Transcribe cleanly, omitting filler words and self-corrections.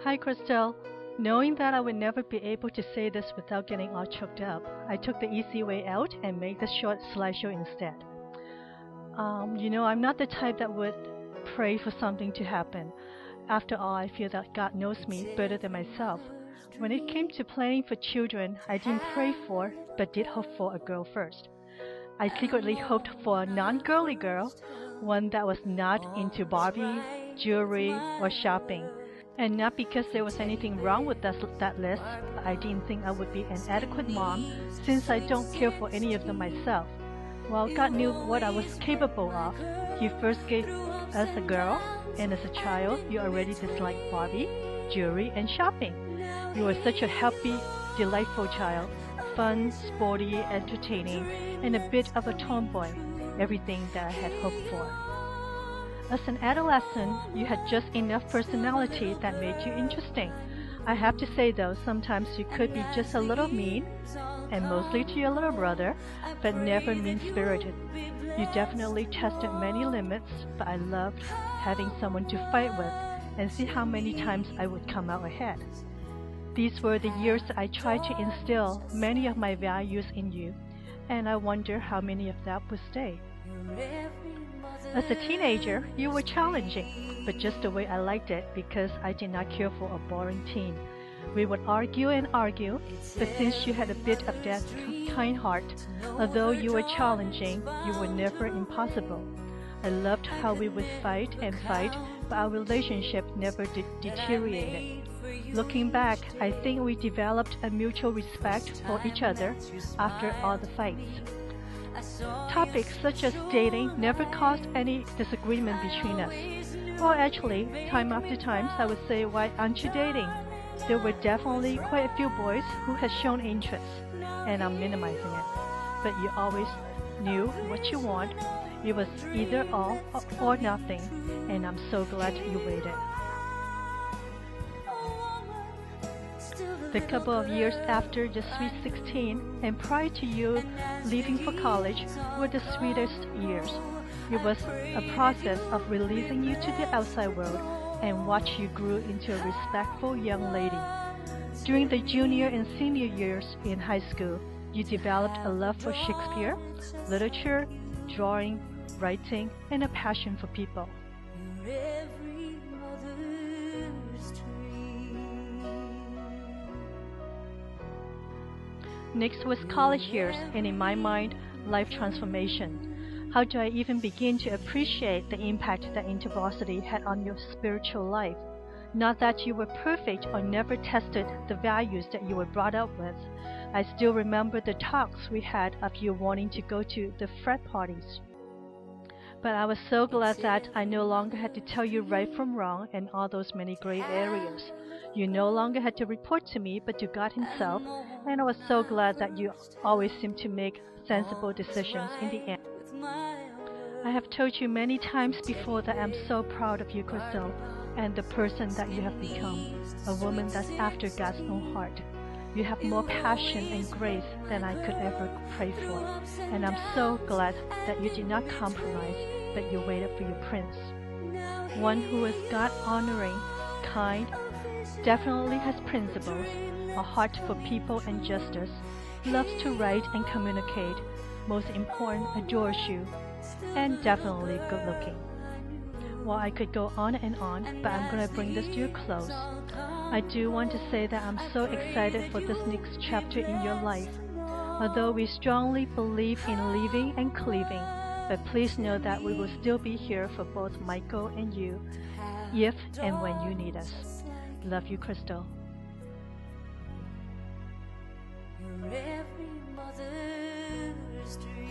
Hi, Crystal. Knowing that I would never be able to say this without getting all choked up, I took the easy way out and made the short slideshow instead. I'm not the type that would pray for something to happen. After all, I feel that God knows me better than myself. When it came to planning for children, I didn't pray for, but did hope for a girl first. I secretly hoped for a non-girly girl, one that was not into Barbie, jewelry, or shopping. And not because there was anything wrong with that list, but I didn't think I would be an adequate mom since I don't care for any of them myself. Well, God knew what I was capable of. He first gave us a girl, and as a child, you already disliked Barbie, jewelry, and shopping. You were such a happy, delightful child, fun, sporty, entertaining, and a bit of a tomboy, everything that I had hoped for. As an adolescent, you had just enough personality that made you interesting. I have to say though, sometimes you could be just a little mean, and mostly to your little brother, but never mean-spirited. You definitely tested many limits, but I loved having someone to fight with and see how many times I would come out ahead. These were the years that I tried to instill many of my values in you, and I wonder how many of that would stay. As a teenager, you were challenging, but just the way I liked it because I did not care for a boring teen. We would argue and argue, but since you had a bit of that kind heart, although you were challenging, you were never impossible. I loved how we would fight and fight, but our relationship never deteriorated. Looking back, I think we developed a mutual respect for each other after all the fights. Topics such as dating never caused any disagreement between us. Well, actually, time after time, I would say, "Why aren't you dating?" There were definitely quite a few boys who had shown interest, and I'm minimizing it. But you always knew what you want. It was either all or nothing, and I'm so glad you waited. The couple of years after the sweet 16 and prior to you leaving for college were the sweetest years. It was a process of releasing you to the outside world and watch you grew into a respectful young lady. During the junior and senior years in high school, you developed a love for Shakespeare, literature, drawing, writing, and a passion for people. Next was college years, and in my mind, life transformation. How do I even begin to appreciate the impact that InterVarsity had on your spiritual life? Not that you were perfect or never tested the values that you were brought up with. I still remember the talks we had of you wanting to go to the frat parties. But I was so glad that I no longer had to tell you right from wrong and all those many gray areas. You no longer had to report to me, but to God Himself, and I was so glad that you always seemed to make sensible decisions in the end. I have told you many times before that I'm so proud of you, Crystal, and the person that you have become, a woman that's after God's own heart. You have more passion and grace than I could ever pray for, and I'm so glad that you did not compromise, but you waited for your prince. One who is God-honoring, kind, definitely has principles, a heart for people and justice, loves to write and communicate, most important, adores you, and definitely good-looking. Well, I could go on, but I'm going to bring this to a close. I do want to say that I'm so excited for this next chapter in your life. Although we strongly believe in leaving and cleaving, but please know that we will still be here for both Michael and you, if and when you need us. Love you, Crystal. You're every mother's dream.